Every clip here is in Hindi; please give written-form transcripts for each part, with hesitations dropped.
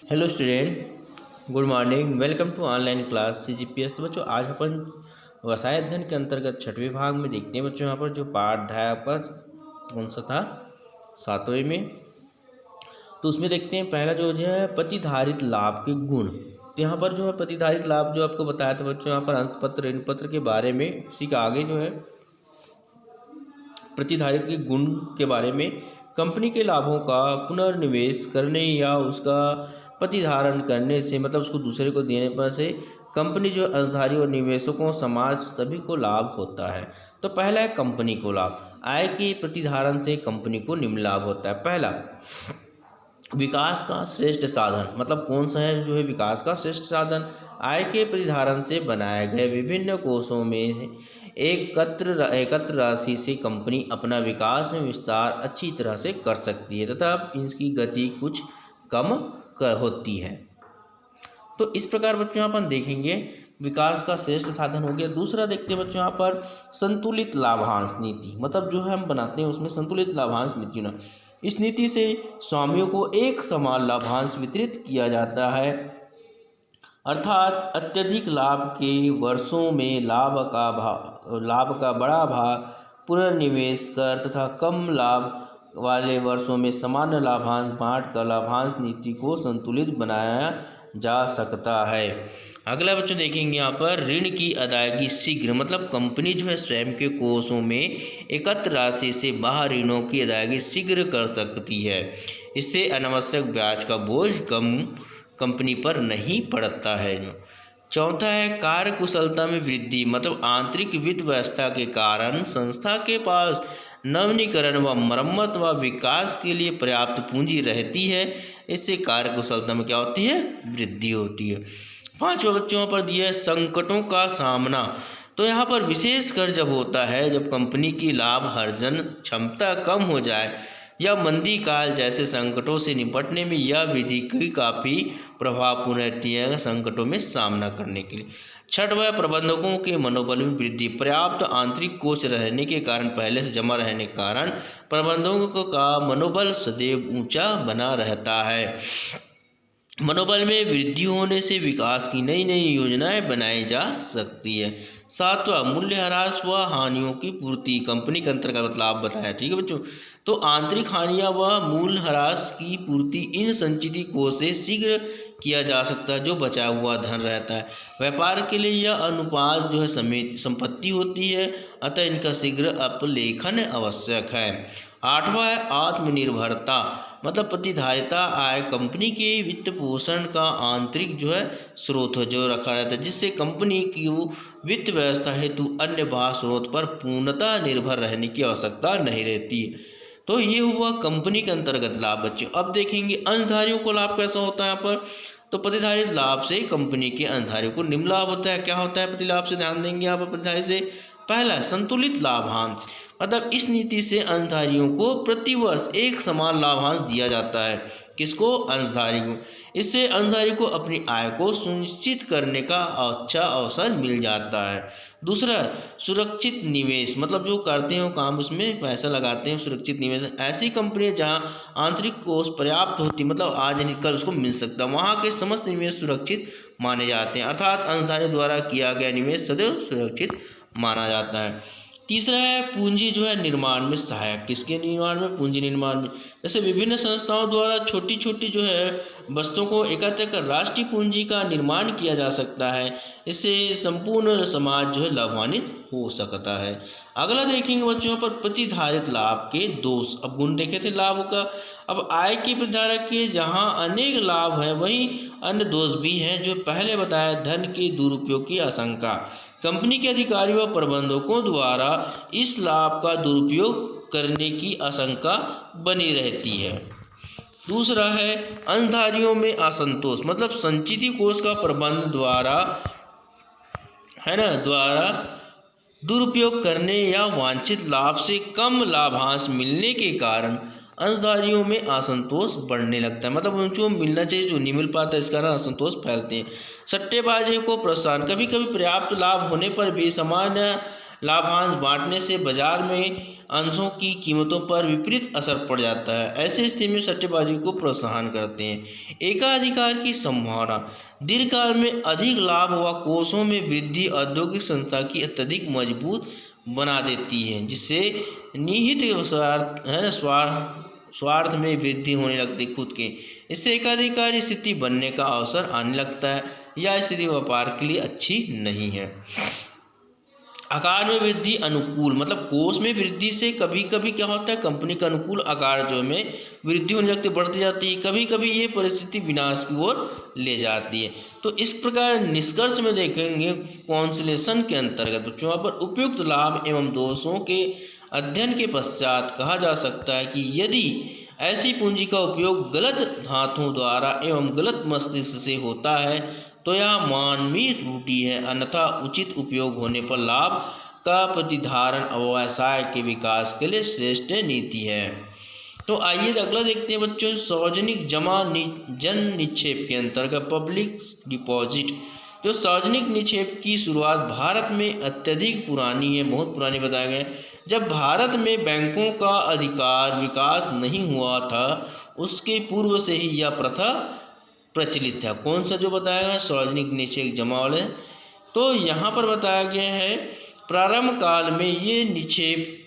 Hello student, good morning. Welcome to online class CGPS। तो बच्चों, आज अपन व्यवसाय अध्ययन के अंतर्गत छठवें भाग में देखते हैं बच्चों। यहाँ पर जो पाठाध्याय आपका कौन सा था, सातवें में। तो उसमें देखते हैं पहला जो है प्रतिधारित लाभ के गुण। तो यहाँ पर जो है प्रतिधारित लाभ जो आपको बताया था बच्चों, यहाँ पर अंशपत्र ऋण पत्र के बारे में, इसी का आगे जो है प्रतिधारित के गुण के बारे में, कंपनी के लाभों का पुनर्निवेश करने या उसका प्रतिधारण करने से, मतलब उसको दूसरे को देने पर से कंपनी जो अंशधारी और निवेशकों, समाज सभी को लाभ होता है। तो पहला है कंपनी को लाभ। आय के प्रतिधारण से कंपनी को निम्न लाभ होता है। पहला, विकास का श्रेष्ठ साधन। मतलब कौन सा है जो है विकास का श्रेष्ठ साधन? आय के प्रतिधारण से बनाए गए विभिन्न कोषों में एकत्र राशि से कंपनी अपना विकास में विस्तार अच्छी तरह से कर सकती है तथा इसकी गति कुछ कम होती है। तो इस प्रकार बच्चों यहाँ पर देखेंगे विकास का श्रेष्ठ साधन हो गया। दूसरा देखते हैं बच्चों यहाँ पर संतुलित लाभांश नीति। मतलब जो है हम बनाते हैं उसमें संतुलित लाभांश नीति ना, इस नीति से स्वामियों को एक समान लाभांश वितरित किया जाता है, अर्थात अत्यधिक लाभ के वर्षों में लाभ का बड़ा भाग पुनर्निवेश कर तथा कम लाभ वाले वर्षों में सामान्य लाभांश बांट कर लाभांश नीति को संतुलित बनाया जा सकता है। अगला बच्चों देखेंगे यहाँ पर ऋण की अदायगी शीघ्र। मतलब कंपनी जो है स्वयं के कोषों में एकत्र राशि से बाहर ऋणों की अदायगी शीघ्र कर सकती है। इससे अनावश्यक ब्याज का बोझ कंपनी पर नहीं पड़ता है। चौथा है कार्य कुशलता में वृद्धि। मतलब आंतरिक वित्त व्यवस्था के कारण संस्था के पास नवीनीकरण व मरम्मत व विकास के लिए पर्याप्त पूंजी रहती है। इससे कार्य कुशलता में क्या होती है? वृद्धि होती है। पांचवा बच्चों यहाँ पर दिया है संकटों का सामना। तो यहाँ पर विशेषकर जब होता है जब कंपनी की लाभ अर्जन क्षमता कम हो जाए या मंदी काल जैसे संकटों से निपटने में यह विधि की काफ़ी प्रभावपूर्ण रहती है संकटों में सामना करने के लिए। छठवां, प्रबंधकों के मनोबल में वृद्धि। पर्याप्त आंतरिक कोष रहने के कारण, पहले से जमा रहने के कारण प्रबंधकों का मनोबल सदैव ऊंचा बना रहता है। मनोबल में वृद्धि होने से विकास की नई नई योजनाएं बनाई जा सकती है। सातवां, मूल्यह्रास व हानियों की पूर्ति। कंपनी के अंतर्गत लाभ बताया, ठीक है बच्चों। तो आंतरिक हानियां व मूल्यह्रास की पूर्ति इन संचित कोष से शीघ्र किया जा सकता है जो बचा हुआ धन रहता है। व्यापार के लिए यह अनुपात जो है संपत्ति होती है, अतः इनका शीघ्र अपलेखन आवश्यक है। आठवां है आत्मनिर्भरता। मतलब प्रतिधारिता आय कंपनी के वित्त पोषण का आंतरिक जो है स्रोत है जो रखा रहता है, जिससे कंपनी की वित्त व्यवस्था हेतु अन्य बाह्य स्रोत पर पूर्णतः निर्भर रहने की आवश्यकता नहीं रहती है। तो ये हुआ कंपनी के अंतर्गत लाभ बच्चों। अब देखेंगे अंशधारियों को लाभ कैसा होता है यहाँ पर। तो प्रतिधारित लाभ से कंपनी के अंशधारियों को निम्न लाभ होता है। क्या होता है प्रतिलाभ से? ध्यान देंगे यहाँ पर प्रतिधारित से। पहला, संतुलित लाभांश। मतलब इस नीति से अंशधारियों को प्रतिवर्ष एक समान लाभांश दिया जाता है। किसको? अंशधारी को। इससे अंशधारी को अपनी आय को सुनिश्चित करने का अच्छा अवसर मिल जाता है। दूसरा, सुरक्षित निवेश। मतलब जो करते हैं वो काम उसमें पैसा लगाते हैं, सुरक्षित निवेश। ऐसी कंपनी जहाँ आंतरिक कोष पर्याप्त होती, मतलब आज नहीं कल उसको मिल सकता, वहाँ के समस्त निवेश सुरक्षित माने जाते हैं, अर्थात अंशधारी द्वारा किया गया निवेश सदैव सुरक्षित माना जाता है। तीसरा है पूंजी जो है निर्माण में सहायक। किसके निर्माण में? पूंजी निर्माण में। जैसे विभिन्न संस्थाओं द्वारा छोटी छोटी जो है वस्तुओं को एकत्र कर राष्ट्रीय पूंजी का निर्माण किया जा सकता है। इससे संपूर्ण समाज जो है लाभान्वित हो सकता है। अगला देखेंगे बच्चों पर प्रतिधारित लाभ के दोष। अब गुण देखे थे लाभ का, अब आय के प्रतिधारक के जहाँ अनेक लाभ हैं वहीं अन्य दोष भी हैं जो पहले बताया। धन के दुरुपयोग की आशंका। कंपनी के अधिकारियों व प्रबंधकों द्वारा इस लाभ का दुरुपयोग करने की आशंका बनी रहती है। दूसरा है अंशधारियों में असंतोष। मतलब संचित कोष का प्रबंध द्वारा दुरुपयोग करने या वांछित लाभ से कम लाभांश मिलने के कारण अंशधारियों में असंतोष बढ़ने लगता है। मतलब उनको मिलना चाहिए जो नहीं मिल पाता, इस कारण असंतोष फैलते हैं। सट्टेबाजी को प्रोत्साहन। कभी कभी पर्याप्त लाभ होने पर भी सामान्य लाभांश बांटने से बाजार में अंशों की कीमतों पर विपरीत असर पड़ जाता है। ऐसी स्थिति में सट्टेबाजी को प्रोत्साहन करते हैं। एकाधिकार की संभावना दीर्घकाल में अधिक लाभ व कोषों में वृद्धि औद्योगिक संस्था की अत्यधिक मजबूत बना देती है, जिससे निहित स्वार्थ में वृद्धि होने लगती खुद के। इससे एकाधिकारी स्थिति बनने का अवसर आने लगता है। यह स्थिति व्यापार के लिए अच्छी नहीं है। आकार में वृद्धि अनुकूल, मतलब कोष में वृद्धि से कभी कभी क्या होता है, कंपनी का अनुकूल आकार जो में वृद्धि होने लगती बढ़ती जाती है। कभी कभी ये परिस्थिति विनाश की ओर ले जाती है। तो इस प्रकार निष्कर्ष में देखेंगे कॉन्सुलेशन के अंतर्गत बच्चों यहाँ पर उपयुक्त लाभ एवं दोषों के अध्ययन के पश्चात कहा जा सकता है कि यदि ऐसी पूंजी का उपयोग गलत हाथों द्वारा एवं गलत मस्तिष्क से होता है तो यह मानवीय त्रुटि है, अन्यथा उचित उपयोग होने पर लाभ का प्रतिधारण व्यवसाय के विकास के लिए श्रेष्ठ नीति है। तो आइए अगला देखते हैं बच्चों, सार्वजनिक जमा जन निक्षेप के अंतर्गत पब्लिक डिपॉजिट। जो सार्वजनिक निक्षेप की शुरुआत भारत में अत्यधिक पुरानी है, बहुत पुरानी बताया गया है। जब भारत में बैंकों का अधिकार विकास नहीं हुआ था, उसके पूर्व से ही यह प्रथा प्रचलित था। कौन सा जो बताया गया, सार्वजनिक निक्षेप जमा वाले। तो यहाँ पर बताया गया है प्रारंभ काल में ये निक्षेप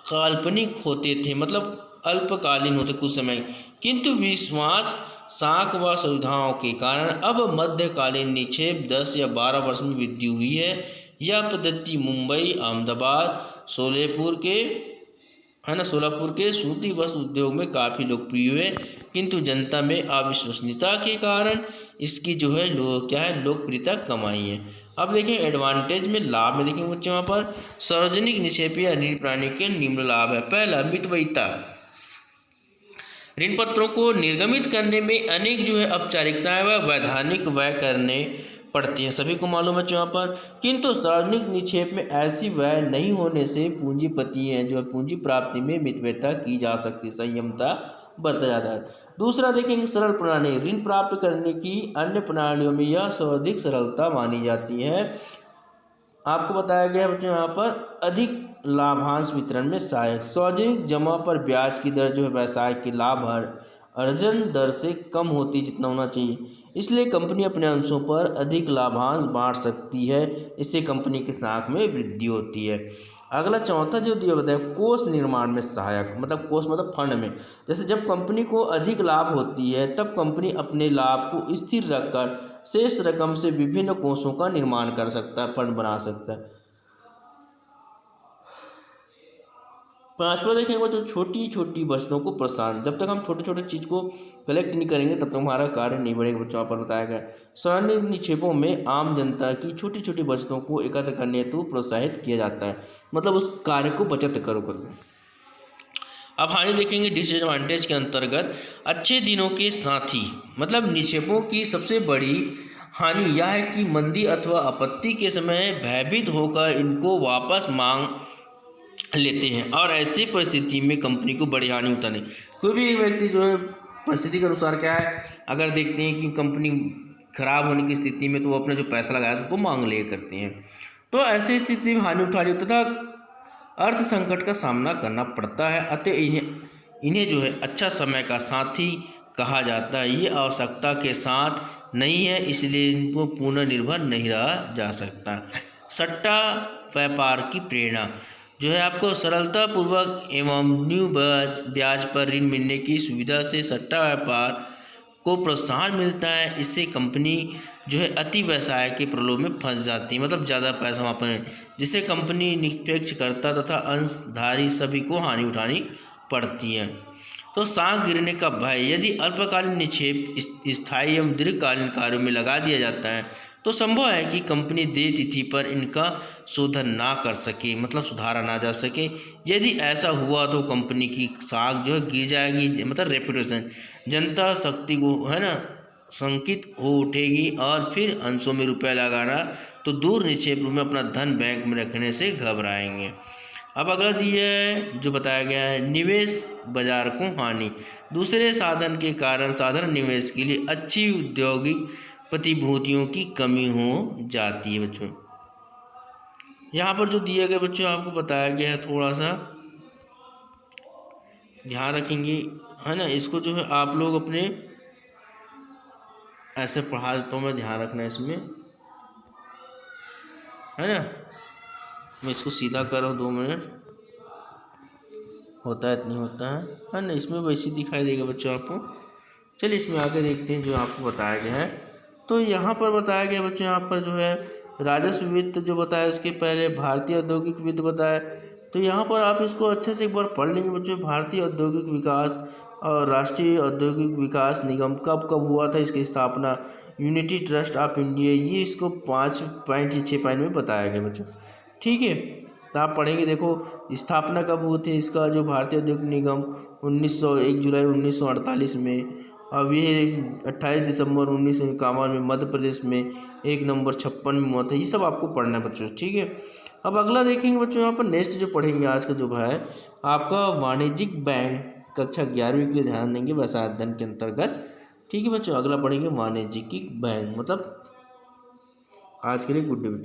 काल्पनिक होते थे, मतलब अल्पकालीन होते कुछ समय, किंतु विश्वास साख व सुविधाओं के कारण अब मध्यकालीन निक्षेप 10 या 12 वर्ष में वृद्धि हुई है। यह पद्धति मुंबई, अहमदाबाद, सोलापुर के सूती वस्त्र उद्योग में काफ़ी लोकप्रिय हुए, किंतु जनता में अविश्वसनीयता के कारण इसकी जो है लोकप्रियता कमाई है। अब देखें एडवांटेज में, लाभ में देखेंगे बच्चों यहाँ पर सार्वजनिक निक्षेप या ऋण प्रणाली के निम्न लाभ है। पहला, मितव्ययिता। ऋण पत्रों को निर्गमित करने में अनेक जो है औपचारिकताएं व वैधानिक व्यय करने पड़ती हैं, सभी को मालूम है यहाँ पर, किंतु सार्वजनिक निक्षेप में ऐसी व्यय नहीं होने से पूंजीपति हैं जो है पूंजी प्राप्ति में मितव्ययिता की जा सकती, संयमता बरता जाता है। दूसरा देखेंगे सरल प्रणाली। ऋण प्राप्त करने की अन्य प्रणालियों में यह सर्वाधिक सरलता मानी जाती है। आपको बताया गया है बच्चों यहाँ पर अधिक लाभांश वितरण में सहायक। सार्वजनिक जमा पर ब्याज की दर जो है व्यवसाय के लाभ अर्जन दर से कम होती जितना होना चाहिए, इसलिए कंपनी अपने अंशों पर अधिक लाभांश बांट सकती है। इससे कंपनी के साख में वृद्धि होती है। अगला चौथा जो दिया बताया, कोष निर्माण में सहायक, मतलब कोष मतलब फंड में। जैसे जब कंपनी को अधिक लाभ होती है तब कंपनी अपने लाभ को स्थिर रखकर शेष रकम से विभिन्न कोषों का निर्माण कर सकता है, फंड बना सकता है। पांचवा देखेंगे जो छोटी छोटी बचतों को प्रोत्साहन। जब तक हम छोटे छोटे चीज़ को कलेक्ट नहीं करेंगे तब तक हमारा कार्य नहीं बढ़ेगा। बच्चों पर बताया गया सार्वजनिक निक्षेपों में आम जनता की छोटी छोटी बचतों को एकत्र करने हेतु प्रोत्साहित किया जाता है, मतलब उस कार्य को बचत करो करके। अब हानि देखेंगे डिसएडवांटेज के अंतर्गत अच्छे दिनों के साथी, मतलब निक्षेपों की सबसे बड़ी हानि यह है कि मंदी अथवा आपत्ति के समय भयभीत होकर इनको वापस मांग लेते हैं और ऐसी परिस्थिति में कंपनी को बड़ी हानि होता नहीं। कोई भी व्यक्ति जो है परिस्थिति के अनुसार क्या है, अगर देखते हैं कि कंपनी खराब होने की स्थिति में तो वो अपना जो पैसा लगाया उसको मांग ले करते हैं, तो ऐसी स्थिति में हानि उठानी तथा अर्थ संकट का सामना करना पड़ता है। अतः इन्हें जो है अच्छा समय का साथी कहा जाता है। ये आवश्यकता के साथ नहीं है, इसलिए इनको पूर्ण निर्भर नहीं रहा जा सकता। सट्टा व्यापार की प्रेरणा जो है, आपको सरलतापूर्वक एवं न्यू ब्याज पर ऋण मिलने की सुविधा से सट्टा व्यापार को प्रोत्साहन मिलता है। इससे कंपनी जो है अति व्यवसाय के प्रलोभ में फंस जाती है, मतलब ज़्यादा पैसा वहाँ पर, जिससे कंपनी निष्पक्षकर्ता तथा अंशधारी सभी को हानि उठानी पड़ती है। तो साख गिरने का भय। यदि अल्पकालीन निक्षेप स्थायी एवं दीर्घकालीन कार्यों में लगा दिया जाता है तो संभव है कि कंपनी देय तिथि पर इनका शोधन ना कर सके, मतलब सुधारा ना जा सके। यदि ऐसा हुआ तो कंपनी की साख जो है गिर जाएगी, मतलब रेपुटेशन, जनता शक्ति को है ना शंकित हो उठेगी और फिर अंशों में रुपया लगाना तो दूर निक्षेप में अपना धन बैंक में रखने से घबराएंगे। अब अगला दिया है जो बताया गया है निवेश बाजार को हानि। दूसरे साधन के कारण साधारण निवेश के लिए अच्छी औद्योगिक प्रतिभूतियों की कमी हो जाती है। बच्चों यहाँ पर जो दिए गए बच्चों आपको बताया गया है थोड़ा सा ध्यान रखेंगे, है ना। इसको जो है आप लोग अपने ऐसे पढ़ा देता हूँ मैं, ध्यान रखना इसमें, है ना। मैं इसको सीधा कर रहा हूँ, 2 मिनट होता है, इतनी होता है ना। इसमें वैसे ही दिखाई देगा बच्चों आपको। चलिए इसमें आगे देखते हैं जो आपको बताया गया है। तो यहाँ पर बताया गया बच्चों, यहाँ पर जो है राजस्व वित्त जो बताया, उसके पहले भारतीय औद्योगिक वित्त बताया। तो यहाँ पर आप इसको अच्छे से एक बार पढ़ लेंगे बच्चों। भारतीय औद्योगिक विकास और राष्ट्रीय औद्योगिक विकास निगम कब कब हुआ था, इसकी स्थापना, यूनिटी ट्रस्ट ऑफ इंडिया, ये इसको 5 पॉइंट या 6 पॉइंट में बताया गया बच्चों। ठीक है, तो आप पढ़ेंगे। देखो स्थापना कब हुई थी इसका, जो भारतीय औद्योगिक निगम 1 जुलाई 1948 में। अब ये 28 दिसंबर 1951 में मध्य प्रदेश में 1 नवंबर 56 में हुआ था। ये सब आपको पढ़ना है बच्चों, ठीक है। अब अगला देखेंगे बच्चों, यहाँ पर नेक्स्ट जो पढ़ेंगे आज का जो है आपका वाणिज्यिक बैंक, कक्षा 11वीं के लिए ध्यान देंगे व्यवसाय अध्ययन के अंतर्गत। ठीक है बच्चों, अगला पढ़ेंगे वाणिज्यिक बैंक। मतलब आज के लिए गुड डे।